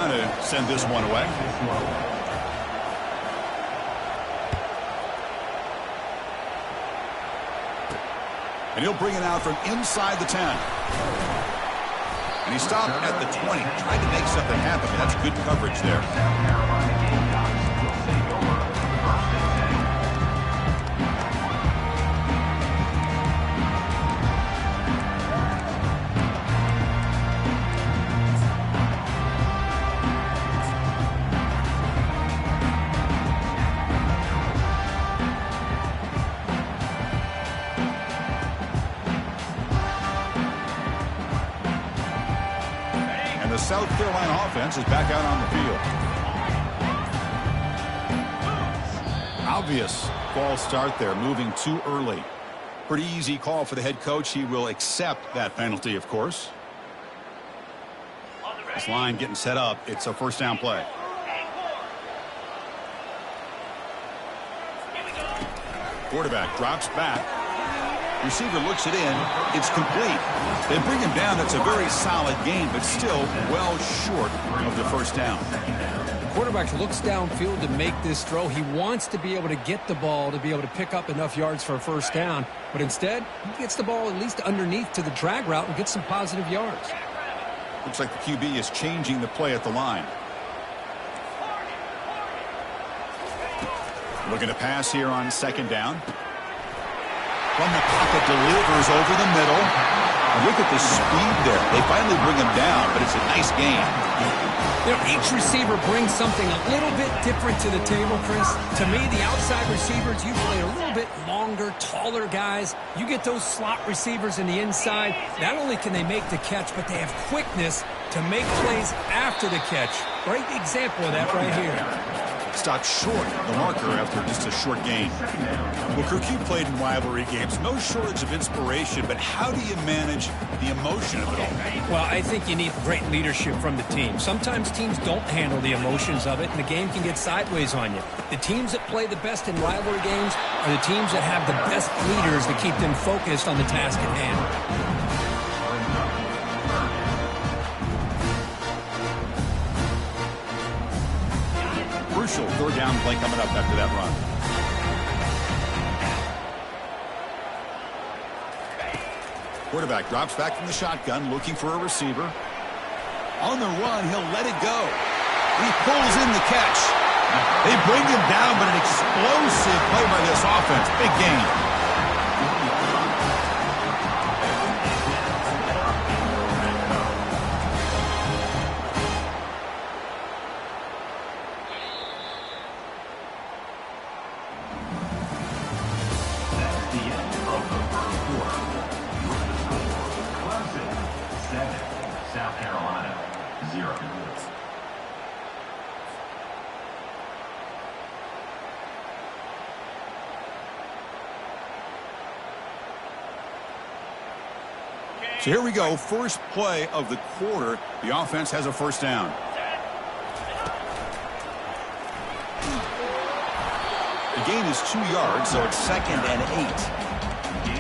To send this one away. And he'll bring it out from inside the 10. And he stopped at the 20, trying to make something happen. That's good coverage there. South Carolina offense is back out on the field. Obvious false start there, moving too early. Pretty easy call for the head coach. He will accept that penalty, of course. This line getting set up. It's a first down play. Quarterback drops back. Receiver looks it in. It's complete. They bring him down. That's a very solid gain, but still well short of the first down. The quarterback looks downfield to make this throw. He wants to be able to get the ball to be able to pick up enough yards for a first down, but instead he gets the ball at least underneath to the drag route and gets some positive yards. Looks like the QB is changing the play at the line. Looking to pass here on second down. From the pocket, delivers over the middle. And look at the speed there. They finally bring him down, but it's a nice gain. You know, each receiver brings something a little bit different to the table, Chris. To me, the outside receivers usually are a little bit longer, taller guys. You get those slot receivers in the inside. Not only can they make the catch, but they have quickness to make plays after the catch. Great example of that right here. Stopped short of the marker after just a short gain. Well, Kirk, you played in rivalry games. No shortage of inspiration, but how do you manage the emotion of it all? Well, I think you need great leadership from the team. Sometimes teams don't handle the emotions of it, and the game can get sideways on you. The teams that play the best in rivalry games are the teams that have the best leaders to keep them focused on the task at hand. Crucial third down play coming up after that run. Quarterback drops back from the shotgun, looking for a receiver. On the run, he'll let it go. He pulls in the catch. They bring him down, but an explosive play by this offense. Big gain. South Carolina, 0. So here we go. First play of the quarter. The offense has a first down. The gain is 2 yards, so it's 2nd and 8.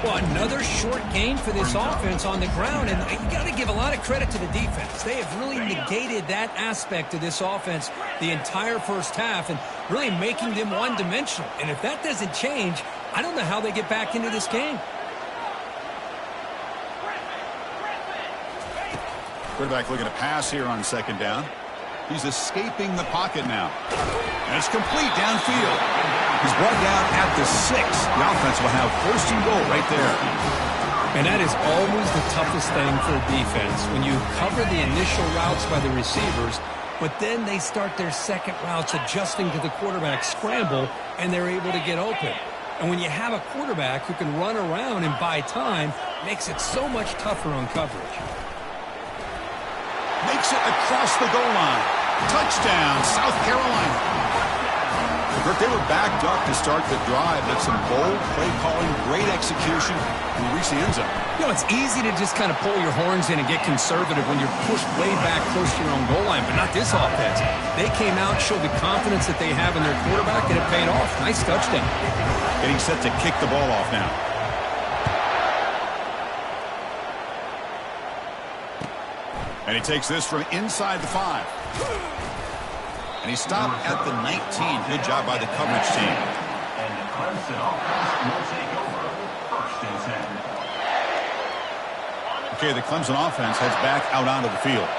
Well, another short gain for this offense on the ground, and you got to give a lot of credit to the defense. They have really negated that aspect of this offense the entire first half and really making them one-dimensional. And if that doesn't change, I don't know how they get back into this game. Quarterback looking to pass here on second down. He's escaping the pocket now. And it's complete downfield. He's brought down at the 6. The offense will have first and goal right there. And that is always the toughest thing for a defense, when you cover the initial routes by the receivers, but then they start their second routes adjusting to the quarterback scramble, and they're able to get open. And when you have a quarterback who can run around and buy time, it makes it so much tougher on coverage. Makes it across the goal line. Touchdown, South Carolina. They were backed up to start the drive. That's some bold play calling, great execution, and reach the end zone. You know, it's easy to just kind of pull your horns in and get conservative when you're pushed way back close to your own goal line, but not this offense. They came out, showed the confidence that they have in their quarterback, and it paid off. Nice touchdown. Getting set to kick the ball off now. And he takes this from inside the 5. And he stopped at the 19. Good job by the coverage team. And the Clemson offense will take over 1st and 10. Okay, the Clemson offense heads back out onto the field.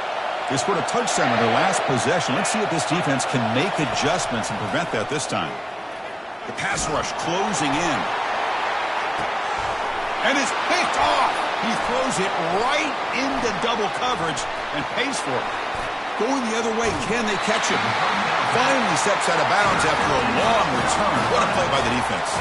They scored a touchdown on their last possession. Let's see if this defense can make adjustments and prevent that this time. The pass rush closing in. And it's picked off. He throws it right into double coverage and pays for it. Going the other way, can they catch him? Finally steps out of bounds after a long return. What a play by the defense.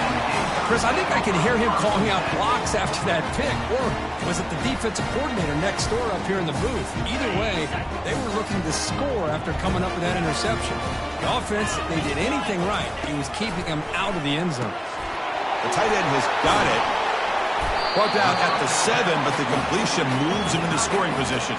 Chris, I think I can hear him calling out blocks after that pick. Or was it the defensive coordinator next door up here in the booth? Either way, they were looking to score after coming up with that interception. The offense, if they did anything right, it was keeping them out of the end zone. The tight end has got it. Brought down at the 7, but the completion moves him into scoring position.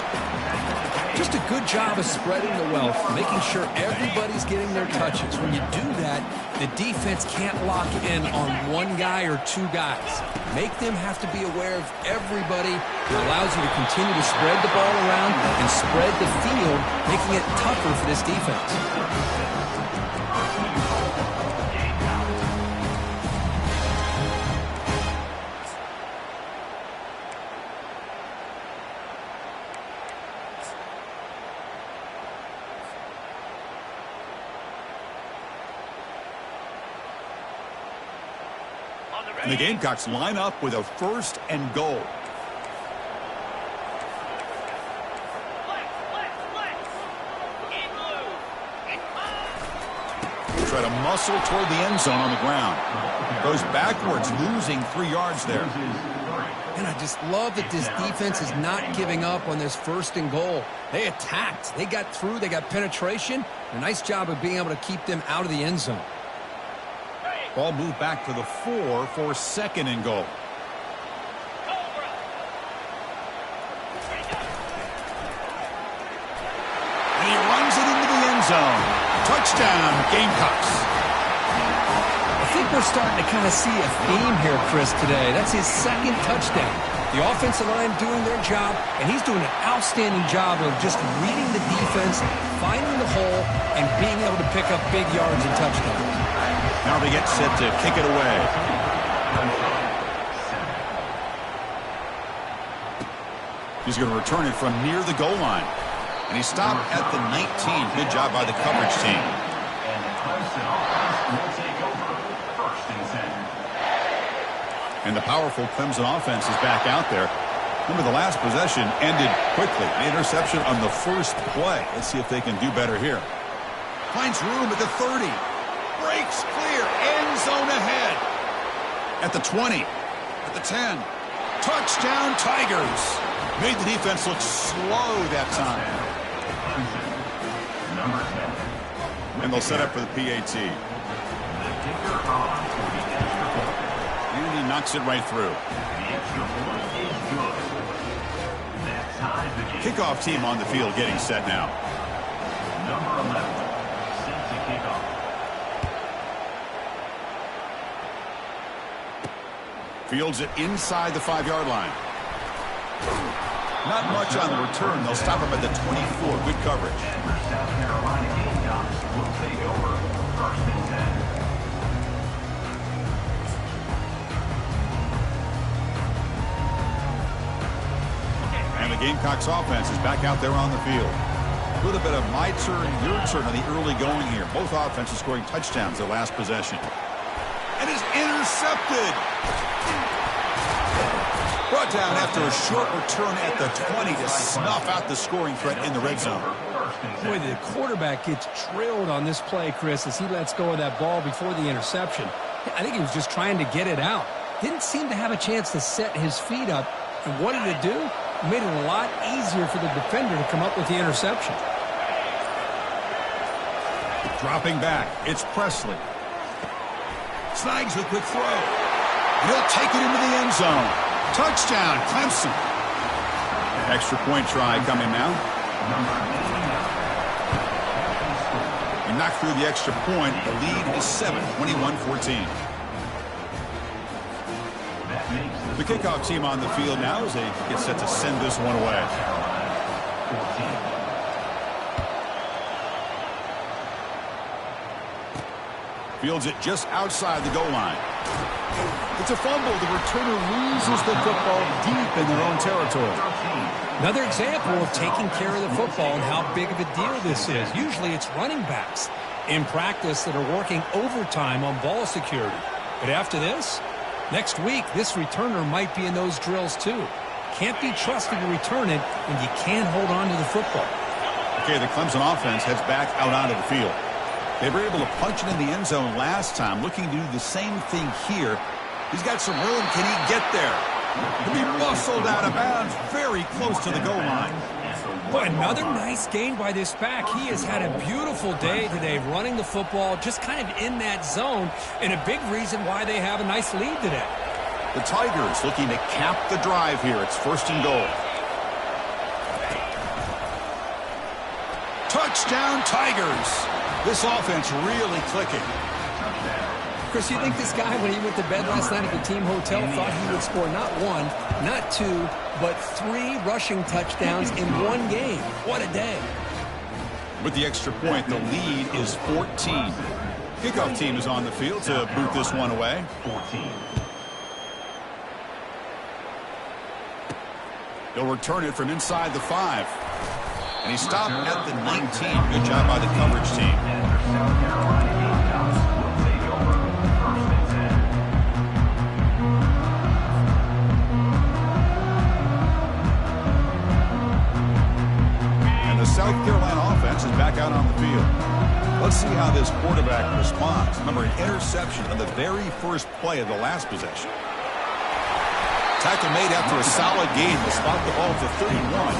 Just a good job of spreading the wealth, making sure everybody's getting their touches. When you do that, the defense can't lock in on one guy or two guys. Make them have to be aware of everybody. It allows you to continue to spread the ball around and spread the field, making it tougher for this defense. And the Gamecocks line up with a 1st and goal. Try to muscle toward the end zone on the ground. Goes backwards, losing 3 yards there. And I just love that this defense is not giving up on this 1st and goal. They attacked. They got through. They got penetration. A nice job of being able to keep them out of the end zone. Ball moved back to the 4 for 2nd and goal. And he runs it into the end zone. Touchdown, Gamecocks. I think we're starting to kind of see a theme here, Chris, today. That's his 2nd touchdown. The offensive line doing their job, and he's doing an outstanding job of just reading the defense, finding the hole, and being able to pick up big yards and touchdowns. Now they get set to kick it away. He's going to return it from near the goal line. And he stopped at the 19. Good job by the coverage team. And the Clemson offense will take over 1st and 10. And the powerful Clemson offense is back out there. Remember, the last possession ended quickly. An interception on the 1st play. Let's see if they can do better here. Finds room at the 30. Breaks clear. End zone ahead. At the 20. At the 10. Touchdown, Tigers. Made the defense look slow that time. Number 10. And they'll set up for the PAT. The kicker on for the extra point. And he knocks it right through. The extra point is good. That ties the game. Kickoff team on the field getting set now. Number 11. Set to kick off. Fields it inside the 5-yard line. Not much on the return. They'll stop him at the 24. Good coverage. The South Carolina Gamecocks will take over 1st and 10. And the Gamecocks offense is back out there on the field. A little bit of my turn, your turn on the early going here. Both offenses scoring touchdowns their last possession. And is intercepted. Brought down after a short return at the 20 to snuff out the scoring threat in the red zone. Boy, the quarterback gets drilled on this play, Chris, as he lets go of that ball before the interception. I think he was just trying to get it out. Didn't seem to have a chance to set his feet up. And what did it do? It made it a lot easier for the defender to come up with the interception. Dropping back, it's Presley. Snags a quick throw. He'll take it into the end zone. Touchdown, Clemson. Extra point try coming now. He knocked through the extra point. The lead is 7, 21-14. The kickoff team on the field now as they get set to send this one away. 14. Fields it just outside the goal line. It's a fumble. The returner loses the football deep in their own territory. Another example of taking care of the football and how big of a deal this is. Usually it's running backs in practice that are working overtime on ball security. But after this, next week, this returner might be in those drills too. Can't be trusted to return it when you can't hold on to the football. Okay, the Clemson offense heads back out onto the field. They were able to punch it in the end zone last time, looking to do the same thing here. He's got some room. Can he get there? He'll be muscled out of bounds very close to the goal line. Boy, another nice gain by this back. He has had a beautiful day today running the football, just kind of in that zone, and a big reason why they have a nice lead today. The Tigers looking to cap the drive here. It's 1st and goal. Touchdown, Tigers. This offense really clicking. Chris, you think this guy, when he went to bed last night at the team hotel, thought he would score not 1, not 2, but 3 rushing touchdowns in one game? What a day. With the extra point, the lead is 14. Kickoff team is on the field to boot this one away. 14. He'll return it from inside the 5. And he stopped at the 19. Good job by the coverage team. And the South Carolina offense is back out on the field. Let's see how this quarterback responds. Remember, an interception on the very first play of the last possession. Tackle made after a solid gain to spot the ball to 31.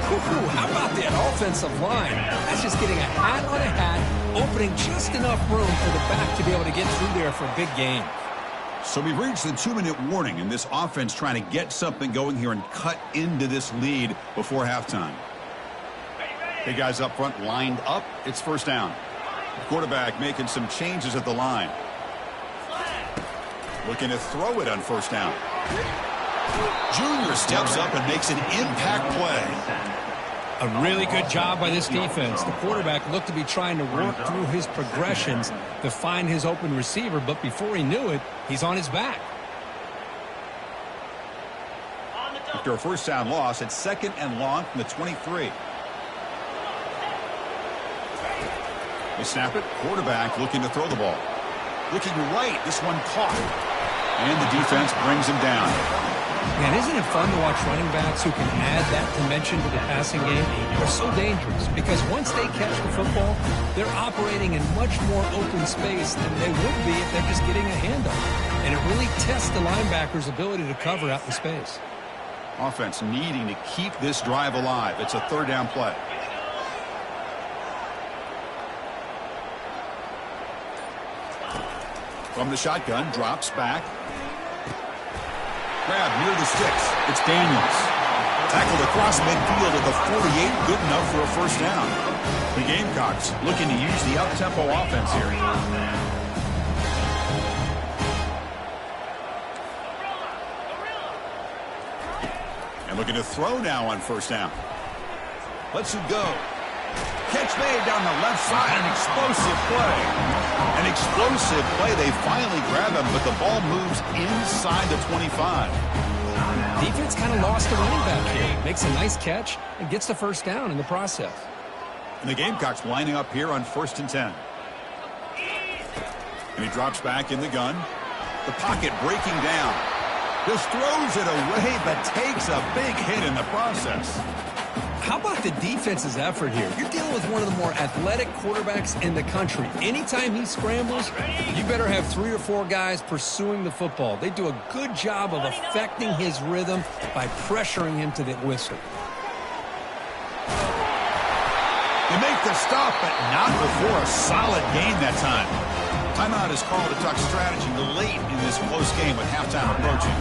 Ooh, how about that offensive line? That's just getting a hat on a hat, opening just enough room for the back to be able to get through there for a big gain. So we've reached the 2-minute warning, and this offense trying to get something going here and cut into this lead before halftime. Hey, guys up front lined up. It's 1st down. The quarterback making some changes at the line. Looking to throw it on 1st down. Junior steps up and makes an impact play. A really good job by this defense. The quarterback looked to be trying to work through his progressions to find his open receiver, but before he knew it, he's on his back. After a 1st down loss, it's 2nd and long from the 23. They snap it. Quarterback looking to throw the ball. Looking right. This one caught. And the defense brings him down. Man, isn't it fun to watch running backs who can add that dimension to the passing game? They're so dangerous because once they catch the football, they're operating in much more open space than they would be if they're just getting a handoff. And it really tests the linebacker's ability to cover out the space. Offense needing to keep this drive alive. It's a 3rd down play. From the shotgun, drops back. Grab near the sticks. It's Daniels. Tackled across midfield at the 48. Good enough for a 1st down. The Gamecocks looking to use the up-tempo offense here. And looking to throw now on 1st down. Let's it go. Catch made down the left side. An explosive play. An explosive play. They finally grab him, but the ball moves inside the 25. Defense kind of lost the running back here. Makes a nice catch and gets the 1st down in the process. And the Gamecocks lining up here on 1st and 10. And he drops back in the gun. The pocket breaking down. Just throws it away, but takes a big hit in the process. How about the defense's effort here? You're dealing with one of the more athletic quarterbacks in the country. Anytime he scrambles, you better have 3 or 4 guys pursuing the football. They do a good job of affecting his rhythm by pressuring him to the whistle. They make the stop, but not before a solid gain that time. Timeout is called to talk strategy late in this close game with halftime approaching.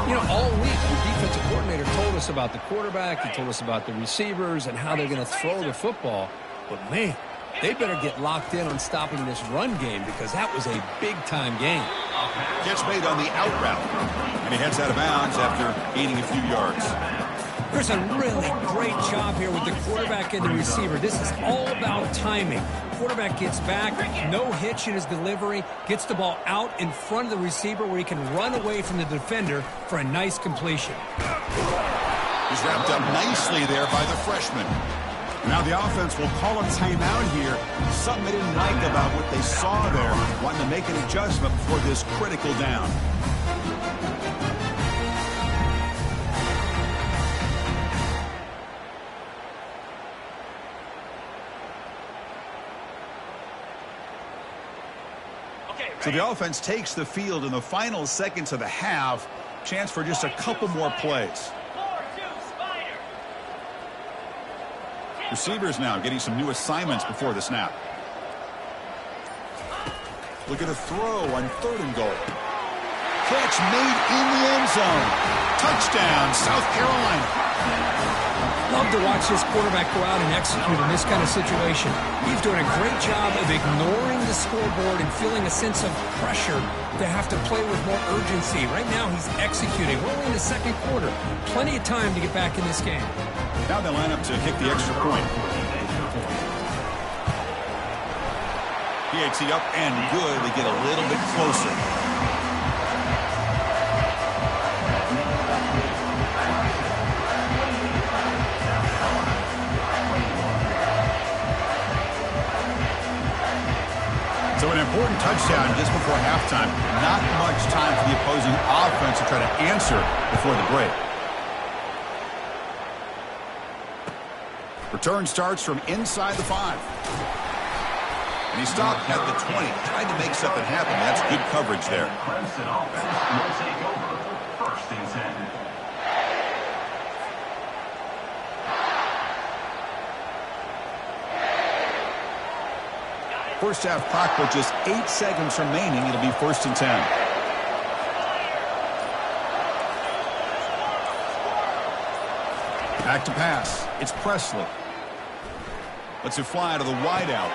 You know, all week the defensive coordinator told us about the quarterback, he told us about the receivers and how they're going to throw the football. But, man, they better get locked in on stopping this run game because that was a big-time game. Catch made on the out route, and he heads out of bounds after gaining a few yards. There's a really great job here with the quarterback and the receiver. This is all about timing. Quarterback gets back, no hitch in his delivery, gets the ball out in front of the receiver where he can run away from the defender for a nice completion. He's wrapped up nicely there by the freshman. Now the offense will call a timeout here. Something they didn't like about what they saw there. Wanting to make an adjustment before this critical down. So the offense takes the field in the final seconds of the half. Chance for just a couple more plays. Receivers now getting some new assignments before the snap. Look at a throw on 3rd and goal. Catch made in the end zone. Touchdown, South Carolina. Love to watch this quarterback go out and execute in this kind of situation. He's doing a great job of ignoring the scoreboard and feeling a sense of pressure to have to play with more urgency. Right now he's executing. We're only in the second quarter. Plenty of time to get back in this game. Now they line up to kick the extra point. PAT up and good. They get a little bit closer. So an important touchdown just before halftime. Not much time for the opposing offense to try to answer before the break. Return starts from inside the 5. And he stopped at the 20. Tried to make something happen. That's good coverage there. Clemson offense will take over 1st and 10. First half clock with just 8 seconds remaining. It'll be 1st and 10. Back to pass. It's Presley. Lets it fly to the wideout.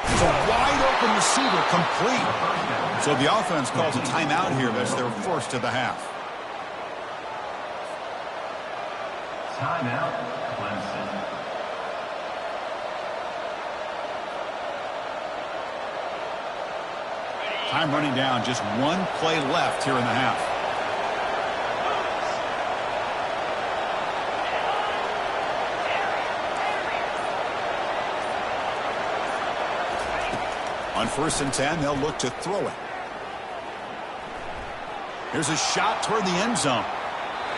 It's a wide-open receiver, complete. So the offense calls a timeout here. That's their first of the half. Timeout, Clemson. Time running down. Just 1 play left here in the half. On 1st and 10, they'll look to throw it. Here's a shot toward the end zone.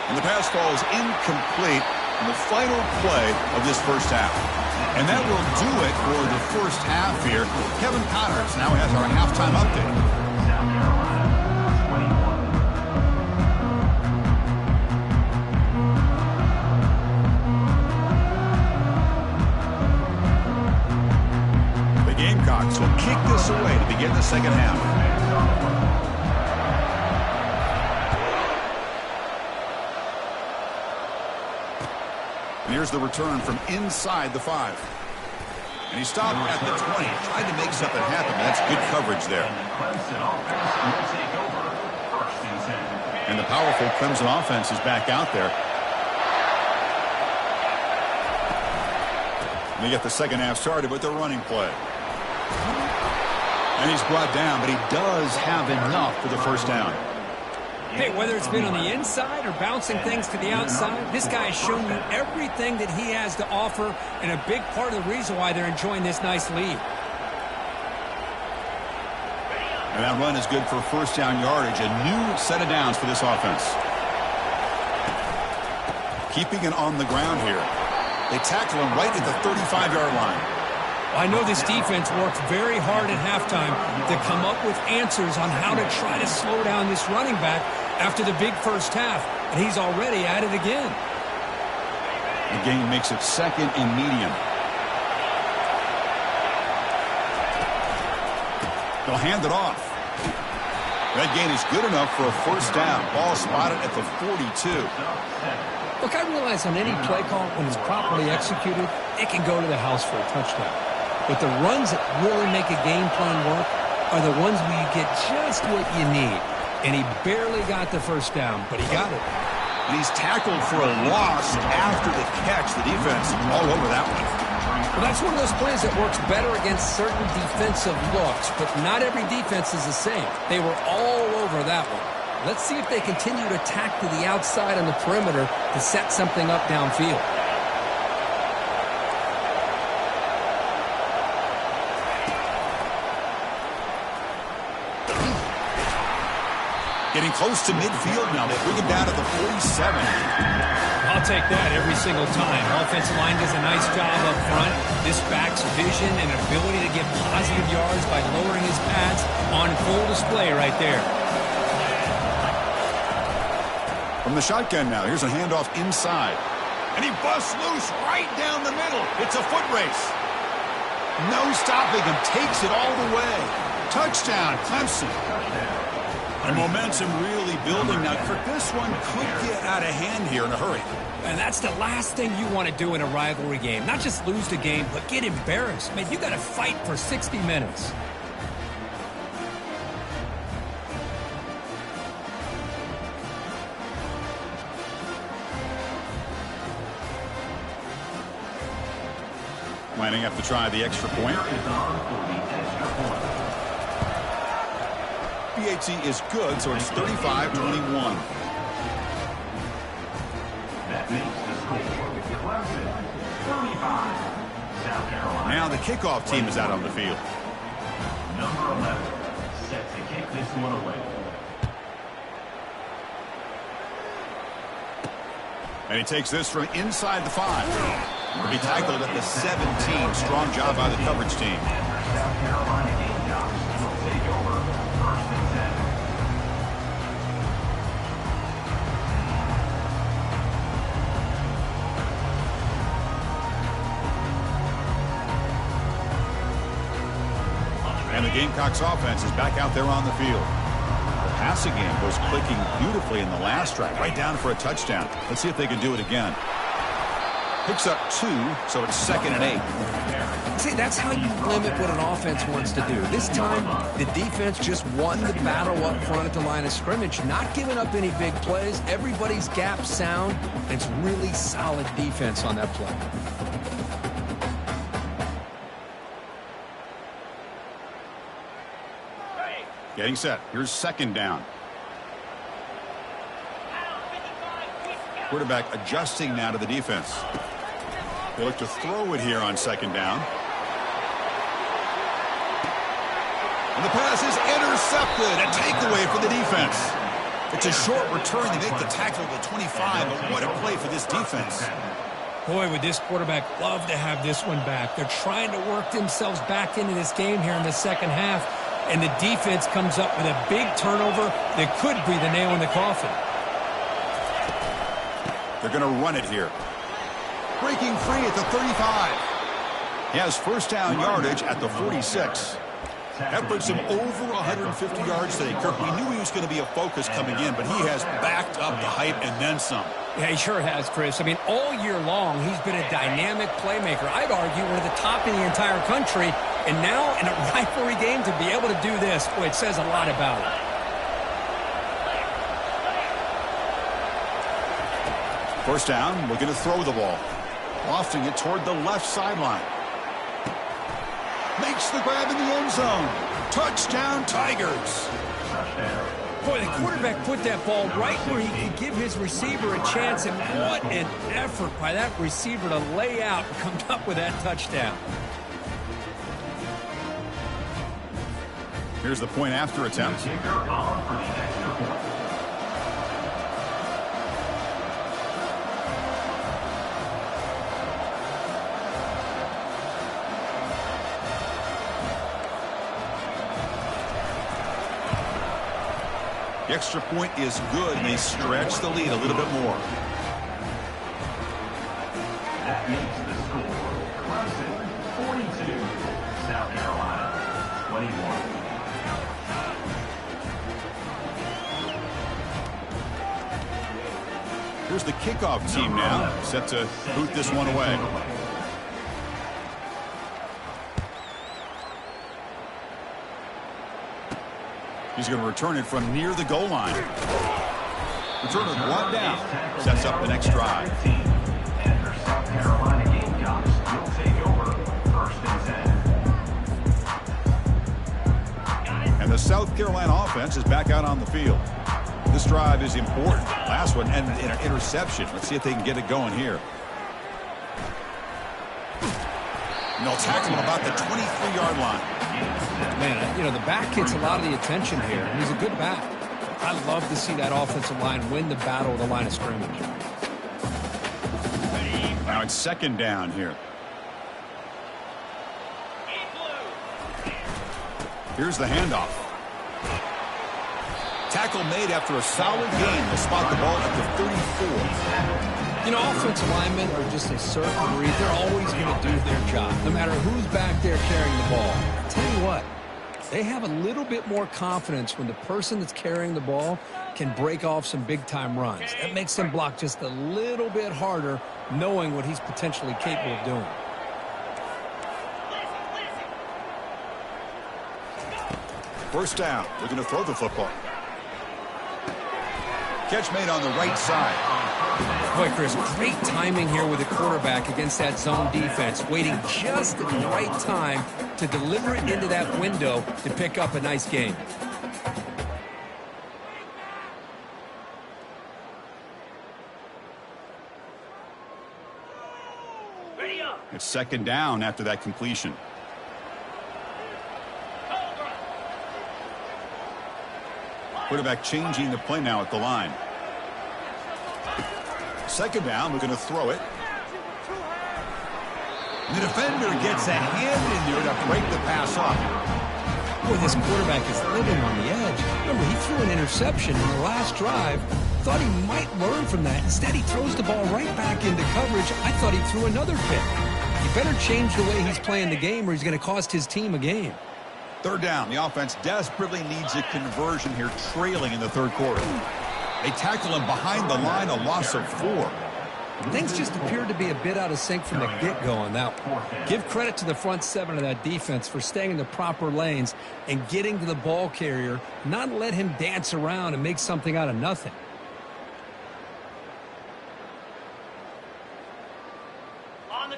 And the pass falls incomplete in the final play of this first half. And that will do it for the first half here. Kevin Connors now has our halftime update. South Carolina, 21. The Gamecocks will kick this away to begin the second half. And here's the return from inside the 5. And he stopped at the 20. Tried to make something happen. That's good coverage there. Clemson offense will take over 1st and 10. And the powerful Clemson offense is back out there. And they get the second half started with the running play. And he's brought down, but he does have enough for the first down. Hey, whether it's been on the inside or bouncing things to the outside, this guy has shown you everything that he has to offer, and a big part of the reason why they're enjoying this nice lead. And that run is good for first down yardage. A new set of downs for this offense. Keeping it on the ground here. They tackle him right at the 35-yard line. I know this defense worked very hard at halftime to come up with answers on how to try to slow down this running back after the big first half, and he's already at it again. The game makes it 2nd and medium. They'll hand it off. That gain is good enough for a first down. Ball spotted at the 42. Look, I realize on any play call, when it's properly executed, it can go to the house for a touchdown. But the runs that really make a game plan work are the ones where you get just what you need. And he barely got the first down, but he got it. And he's tackled for a loss after the catch. The defense all over that one. Well, that's one of those plays that works better against certain defensive looks, but not every defense is the same. They were all over that one. Let's see if they continue to tack to the outside on the perimeter to set something up downfield. Getting close to midfield now. They bring him down to the 47. I'll take that every single time. Offensive line does a nice job up front. This back's vision and ability to get positive yards by lowering his pads on full display right there. From the shotgun now, here's a handoff inside. And he busts loose right down the middle. It's a foot race. No stopping him. Takes it all the way. Touchdown, Clemson. And momentum really building now. This one could get out of hand here in a hurry. And that's the last thing you want to do in a rivalry game. Not just lose the game, but get embarrassed. Man, you got to fight for 60 minutes. Lining up to try the extra point. PAT is good, so it's 35-21. That makes the score. Clemson, 35. South Carolina. Now the kickoff team is out on the field. Number 11, set to kick this one away. And he takes this from inside the 5. Will be tackled at the 17. Strong job by the coverage team. South Carolina Gamecocks will take over first and 10. And the Gamecocks offense is back out there on the field. The passing game was clicking beautifully in the last drive, right down for a touchdown. Let's see if they can do it again. Picks up 2, so it's 2nd and 8. See, that's how you limit what an offense wants to do. This time, the defense just won the battle up front at the line of scrimmage, not giving up any big plays. Everybody's gap sound. It's really solid defense on that play. Getting set. Here's 2nd down. Quarterback adjusting now to the defense. They look to throw it here on 2nd down. And the pass is intercepted. A takeaway for the defense. It's a short return. They make the tackle to 25, but what a play for this defense. Boy, would this quarterback love to have this one back. They're trying to work themselves back into this game here in the second half, and the defense comes up with a big turnover that could be the nail in the coffin. They're going to run it here. Breaking free at the 35. He has first down yardage at the 46. That puts him over 150 yards today. Kirk, we knew he was going to be a focus coming in, but he has backed up the hype and then some. Yeah, he sure has, Chris. I mean, all year long, he's been a dynamic playmaker. I'd argue one of the top in the entire country. And now, in a rivalry game, to be able to do this, boy, it says a lot about it. First down, looking to throw the ball. Lofting it toward the left sideline. Makes the grab in the end zone. Touchdown, Tigers. Boy, the quarterback put that ball right where he could give his receiver a chance, and what an effort by that receiver to lay out and come up with that touchdown. Here's the point after attempt. The extra point is good, and they stretch the lead a little bit more. That makes the score. Clemson, 42. South Carolina, 21. Here's the kickoff team now, set to boot this one away. He's going to return it from near the goal line. Returner one down. Sets up the next drive. And for South Carolina Gamecocks, will take over first and 10. And the South Carolina offense is back out on the field. This drive is important. Last one ended in an interception. Let's see if they can get it going here. And they'll tackle him about the 23-yard line. Man, you know, the back gets a lot of the attention here. He's a good back. I love to see that offensive line win the battle of the line of scrimmage. Now it's second down here. Here's the handoff. Tackle made after a solid gain. They'll spot the ball at the 34. You know, offensive linemen are just a certain breed. They're always going to do their job, no matter who's back there carrying the ball. I tell you what, they have a little bit more confidence when the person that's carrying the ball can break off some big-time runs. That makes them block just a little bit harder, knowing what he's potentially capable of doing. First down. Looking to throw the football. Catch made on the right side. Boy, Chris, great timing here with the quarterback against that zone defense, waiting just at the right time to deliver it into that window to pick up a nice gain. It's second down after that completion. Quarterback changing the play now at the line. Second down, we're going to throw it. The defender gets a hand in there to break the pass off. Boy, this quarterback is living on the edge. Remember, he threw an interception in the last drive. Thought he might learn from that. Instead, he throws the ball right back into coverage. I thought he threw another pick. He better change the way he's playing the game or he's going to cost his team a game. Third down. The offense desperately needs a conversion here, trailing in the third quarter. They tackle him behind the line, a loss of 4. Things just appeared to be a bit out of sync from the get-go on that one. Give credit to the front seven of that defense for staying in the proper lanes and getting to the ball carrier, not let him dance around and make something out of nothing.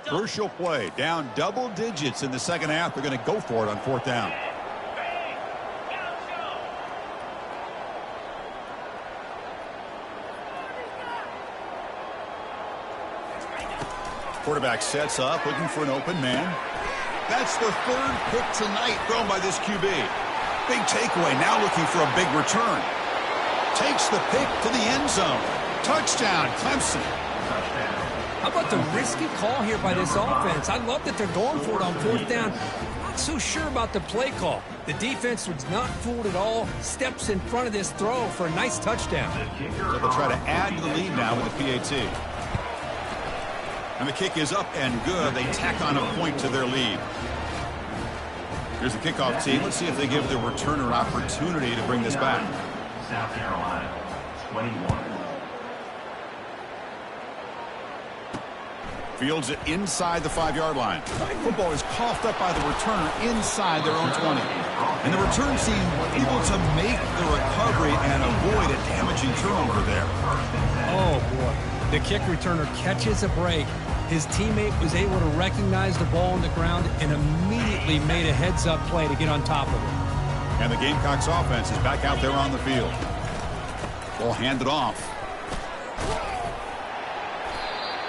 Crucial play. Down double digits in the second half. They're going to go for it on fourth down. Quarterback sets up, looking for an open man. That's the third pick tonight thrown by this QB. Big takeaway, now looking for a big return. Takes the pick to the end zone. Touchdown, Clemson. How about the risky call here by this offense? I love that they're going for it on fourth down. Not so sure about the play call. The defense was not fooled at all. Steps in front of this throw for a nice touchdown. So they'll try to add to the lead now with the PAT. And the kick is up and good. They tack on a point to their lead. Here's the kickoff team. Let's see if they give the returner an opportunity to bring this back. South Carolina, 21. Fields it inside the 5-yard line. Football is coughed up by the returner inside their own 20. And the return team able to make the recovery and avoid a damaging turnover there. Oh, boy. The kick returner catches a break. His teammate was able to recognize the ball on the ground and immediately made a heads-up play to get on top of it. And the Gamecocks offense is back out there on the field. Ball handed off.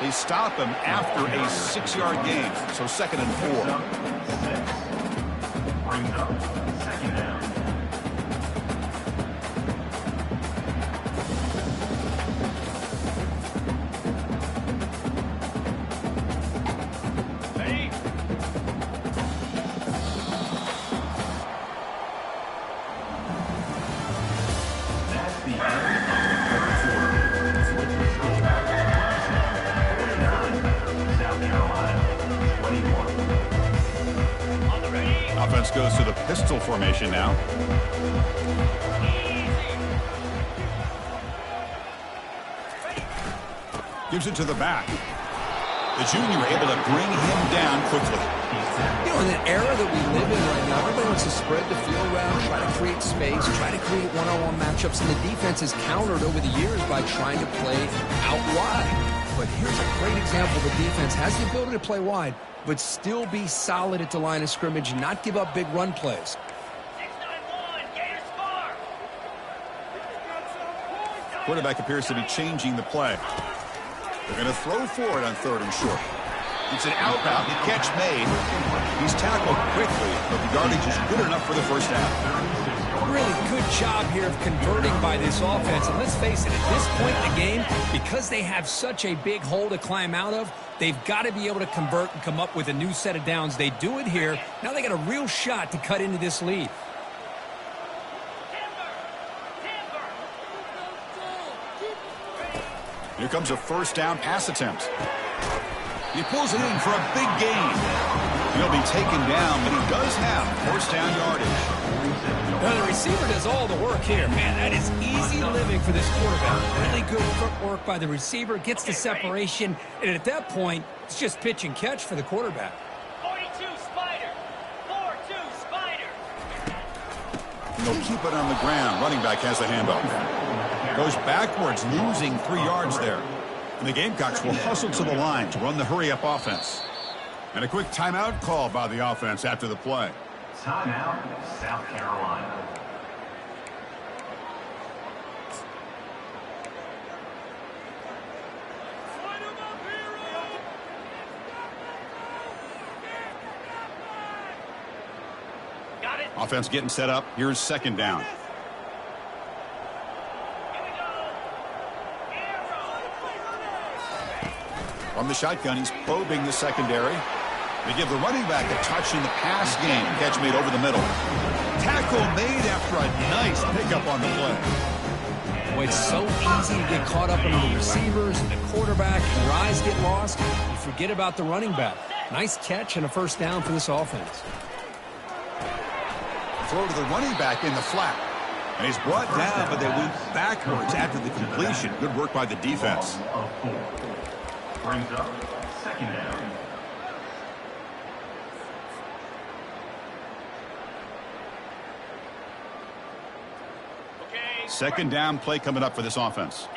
They stop him after a 6-yard gain, so second and 4. Brings up second down. Offense goes to the pistol formation now. Gives it to the back. The junior able to bring him down quickly. You know, in the era that we live in right now, everybody wants to spread the field around, try to create create space, try to create one-on-one matchups, and the defense has countered over the years by trying to play out wide. But here's a great example. The defense has the ability to play wide, but still be solid at the line of scrimmage and not give up big run plays. Quarterback appears to be changing the play. They're going to throw for it on 3rd and short. It's an out route. The catch made. He's tackled quickly, but the yardage is good enough for the first down. Really good job here of converting by this offense. And let's face it, at this point in the game, because they have such a big hole to climb out of, they've got to be able to convert and come up with a new set of downs. They do it here. Now they got a real shot to cut into this lead. Here comes a first down pass attempt. He pulls it in for a big gain. He'll be taken down, but he does have first down yardage. Well, the receiver does all the work here. Man, that is easy living for this quarterback. Really good footwork by the receiver, gets the separation, and at that point, it's just pitch and catch for the quarterback. 42 Spider. 4-2 Spider. And they'll keep it on the ground. Running back has the handoff. Goes backwards, losing 3 yards there. And the Gamecocks will hustle to the line to run the hurry-up offense. And a quick timeout call by the offense after the play. Timeout, South Carolina. Got it. Offense getting set up. Here's 2nd down. From the shotgun, he's probing the secondary. They give the running back a touch in the pass game. Catch made over the middle. Tackle made after a nice pickup on the play. Boy, it's so easy to get caught up in the receivers and the quarterback, and your eyes get lost. You forget about the running back. Nice catch and a first down for this offense. Throw to the running back in the flat. And he's brought down, but they went backwards after the completion. Good work by the defense. Of 4. Brings up 2nd down. Second down play coming up for this offense.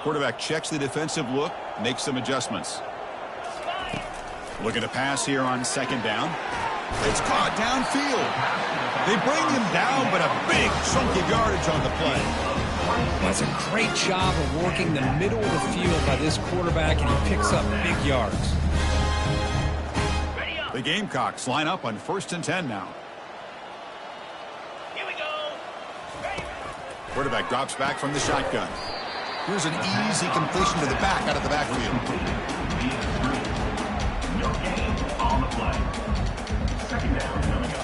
Quarterback checks the defensive look, makes some adjustments. Looking to pass here on 2nd down. It's caught downfield. They bring him down, but a big chunk of yardage on the play. That's a great job of working the middle of the field by this quarterback, and he picks up big yards. The Gamecocks line up on 1st and 10 now. Here we go. Ready. Quarterback drops back from the shotgun. Here's an easy completion to the back out of the backfield. No gain on the play. 2nd down coming up.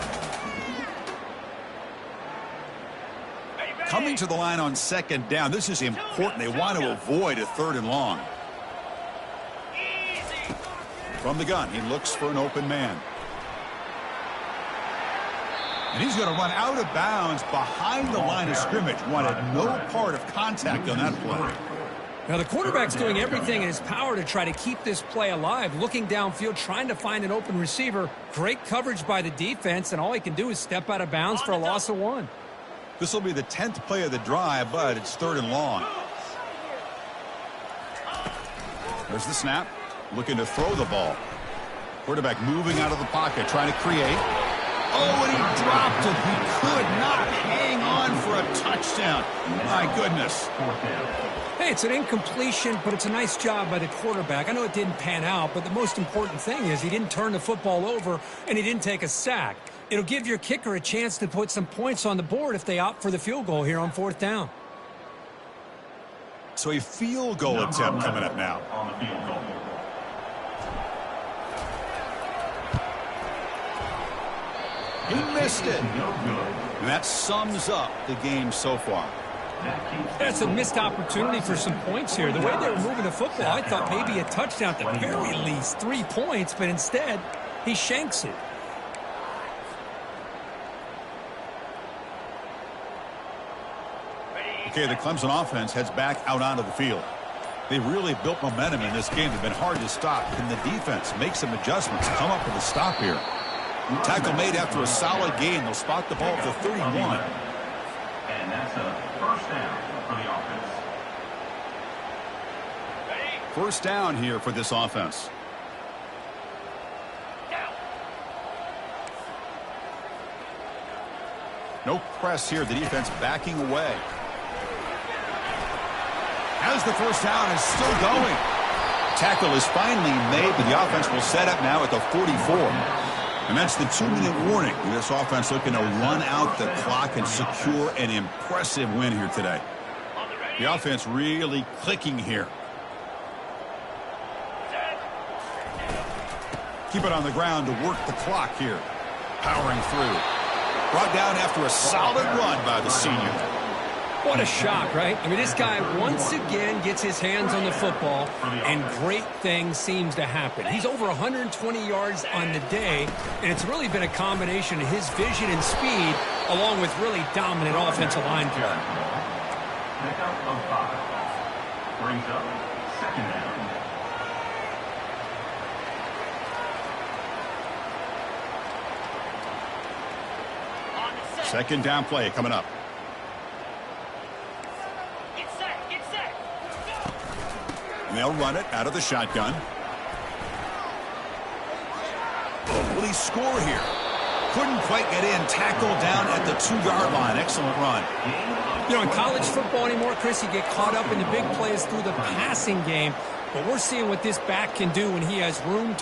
Coming to the line on 2nd down. This is important. They want to avoid a 3rd and long. Easy. From the gun, he looks for an open man. And he's going to run out of bounds behind the line of scrimmage. Wanted no part of contact on that play. Now, the quarterback's doing everything in his power to try to keep this play alive, looking downfield, trying to find an open receiver. Great coverage by the defense, and all he can do is step out of bounds for a loss of 1. This will be the 10th play of the drive, but it's 3rd and long. There's the snap. Looking to throw the ball. Quarterback moving out of the pocket, trying to create. Oh, and he dropped it. He could not hang on for a touchdown. My goodness. Hey, it's an incompletion, but it's a nice job by the quarterback. I know it didn't pan out, but the most important thing is he didn't turn the football over, and he didn't take a sack. It'll give your kicker a chance to put some points on the board if they opt for the field goal here on 4th down. So a field goal attempt coming up now. On the field goal. He missed it. No good. And that sums up the game so far. That's a missed opportunity for some points here. The way they were moving the football, I thought maybe a touchdown at the very least, 3 points, but instead, he shanks it. Okay, the Clemson offense heads back out onto the field. They really built momentum in this game. They've been hard to stop. Can the defense make some adjustments, come up with a stop here? Tackle made after a solid gain. They'll spot the ball at the 31. And that's a first down for the offense. Ready? First down here for this offense. Down. No press here. The defense backing away. As the first down is still going. Tackle is finally made, but the offense will set up now at the 44. And that's the 2-minute warning. This offense looking to run out the clock and secure an impressive win here today. On the ready. The offense really clicking here. Set. Keep it on the ground to work the clock here. Powering through. Brought down after a solid run by the senior. What a shock, right? I mean, this guy once again gets his hands on the football, and great things seems to happen. He's over 120 yards on the day, and it's really been a combination of his vision and speed, along with really dominant offensive line play. Pickup of 5. Brings up second down. On the set. Second down play coming up. Get set. Get set. Go. And they'll run it out of the shotgun. Will he score here? Couldn't quite get in. Tackled down at the 2-yard line. Excellent run. You know, in college football anymore, Chris, you get caught up in the big plays through the passing game, but we're seeing what this back can do when he has room to